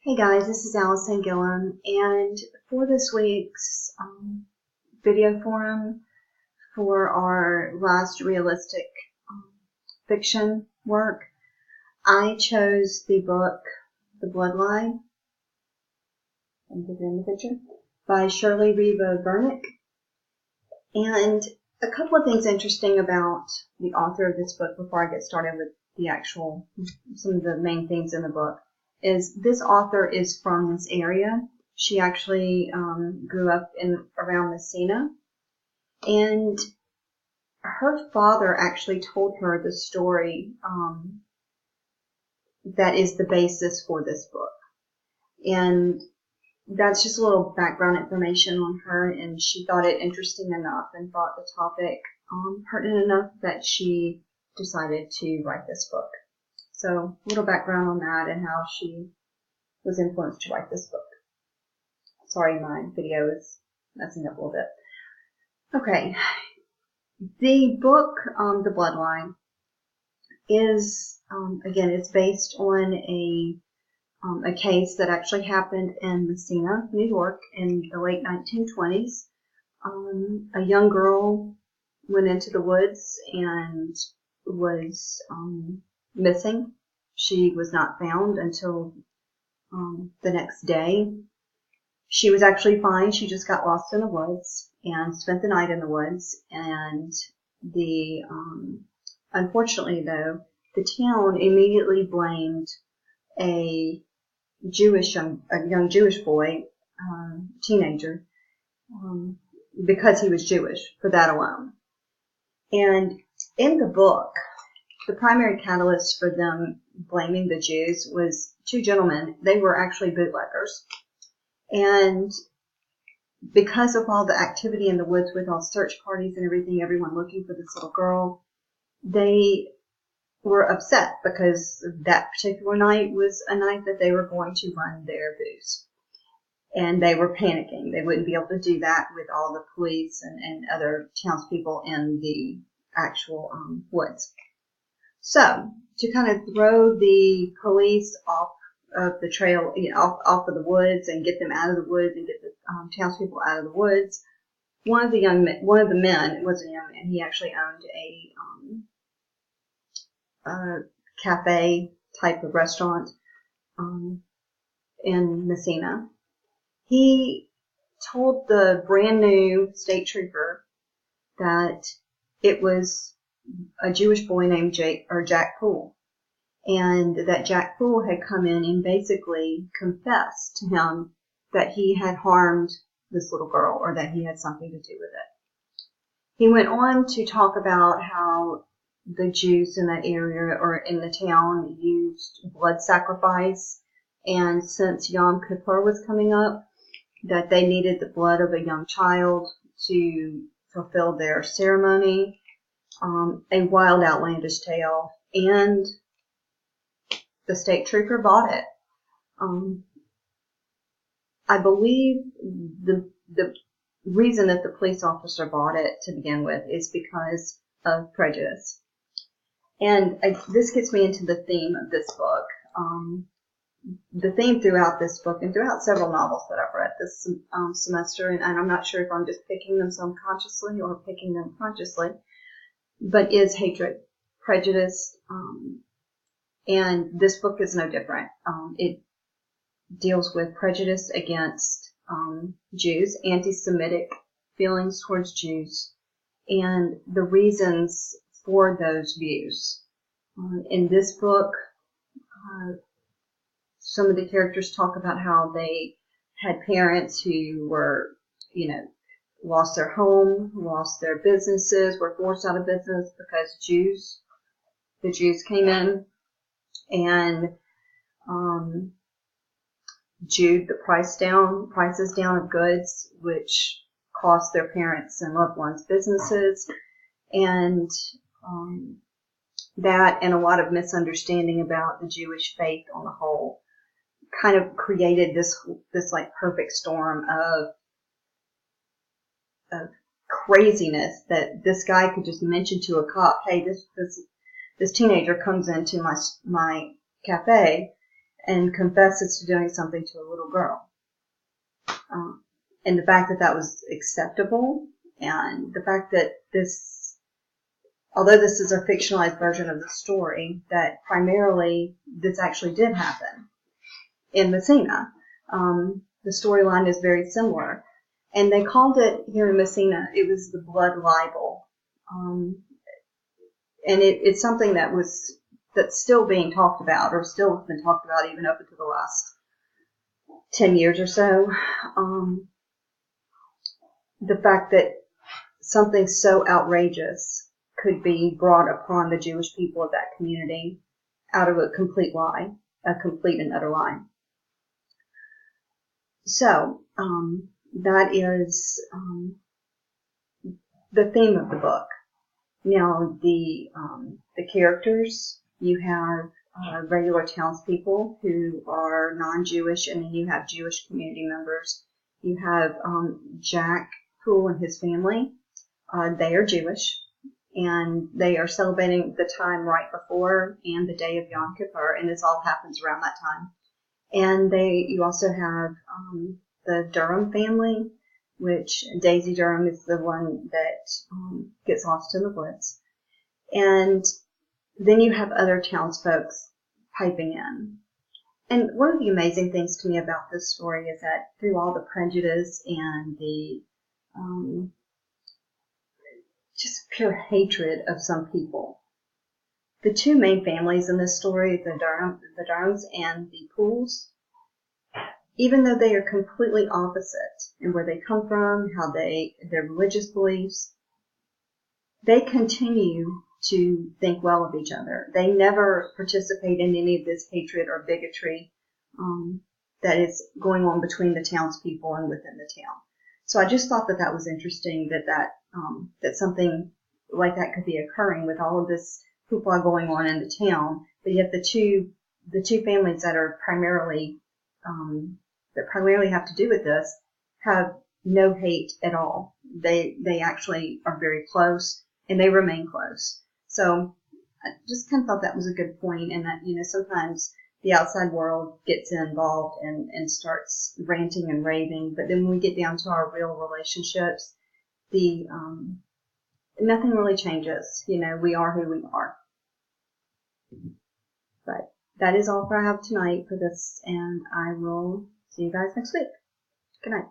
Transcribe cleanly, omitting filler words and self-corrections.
Hey guys, this is Allison Gillum, and for this week's video forum for our last realistic fiction work, I chose the book The Bloodline, in the picture, by Shirley Revo Bernick. And a couple of things interesting about the author of this book before I get started with some of the main things in the book. Is this author is from this area. She actually grew up around Messina, and her father actually told her the story that is the basis for this book. And that's just a little background information on her, and she thought it interesting enough and thought the topic pertinent enough that she decided to write this book. So a little background on that and how she was influenced to write this book. Sorry, my video is messing up a little bit. Okay. The book, The Bloodline, is, again, it's based on a case that actually happened in Messina, New York in the late 1920s. A young girl went into the woods and was missing. She was not found until the next day. She was actually fine. She just got lost in the woods and spent the night in the woods. And unfortunately though, the town immediately blamed a young Jewish boy, teenager, because he was Jewish, for that alone. And in the book, the primary catalyst for them blaming the Jews was two gentlemen. They were actually bootleggers. And because of all the activity in the woods with all search parties and everything, everyone looking for this little girl, they were upset because that particular night was a night that they were going to run their booze. And they were panicking. They wouldn't be able to do that with all the police and other townspeople in the actual woods. So, to kind of throw the police off of the trail, off of the woods and get them out of the woods and get the townspeople out of the woods, one of the men, it wasn't a young man, he actually owned a cafe type of restaurant in Messina. He told the brand new state trooper that it was a Jewish boy named Jack Poole, and that Jack Poole had come in and basically confessed to him that he had harmed this little girl, or that he had something to do with it. He went on to talk about how the Jews in that area or in the town used blood sacrifice, and since Yom Kippur was coming up, that they needed the blood of a young child to fulfill their ceremony. A wild, outlandish tale, and the state trooper bought it. I believe the reason that the police officer bought it to begin with is because of prejudice. And this gets me into the theme of this book. The theme throughout this book and throughout several novels that I've read this semester, and I'm not sure if I'm just picking them subconsciously or picking them consciously, but is hatred, prejudice, and this book is no different. It deals with prejudice against Jews, anti-Semitic feelings towards Jews, and the reasons for those views. In this book, some of the characters talk about how they had parents who were, lost their home, lost their businesses, were forced out of business because the Jews came in and Jewed the prices down of goods, which cost their parents and loved ones businesses, and that and a lot of misunderstanding about the Jewish faith on the whole kind of created this like perfect storm of craziness that this guy could just mention to a cop, hey, this teenager comes into my cafe and confesses to doing something to a little girl. And the fact that that was acceptable, and the fact that this, although this is a fictionalized version of the story, that primarily this actually did happen in Messina. The storyline is very similar. And they called it here in Messina, it was the blood libel. And it's something that's still being talked about, or still has been talked about even up until the last 10 years or so. The fact that something so outrageous could be brought upon the Jewish people of that community out of a complete lie, a complete and utter lie. So, that is the theme of the book. Now, the characters, you have regular townspeople who are non-Jewish, and then you have Jewish community members. You have Jack Poole and his family. They are Jewish, and they are celebrating the time right before and the day of Yom Kippur, and this all happens around that time. And you also have the Durham family, which Daisy Durham is the one that gets lost in the woods. And then you have other townsfolk piping in. And one of the amazing things to me about this story is that through all the prejudice and the just pure hatred of some people, the two main families in this story, the Durhams and the Pooles, even though they are completely opposite in where they come from, their religious beliefs, they continue to think well of each other. They never participate in any of this hatred or bigotry that is going on between the townspeople and within the town. So I just thought that was interesting, that something like that could be occurring with all of this hoopla going on in the town, but yet the two families that are primarily have to do with this have no hate at all. They actually are very close, and they remain close. So I just kind of thought that was a good point, and that, sometimes the outside world gets involved and starts ranting and raving, but then when we get down to our real relationships, nothing really changes. We are who we are. But that is all I have tonight for this, and I will see you guys next week. Good night.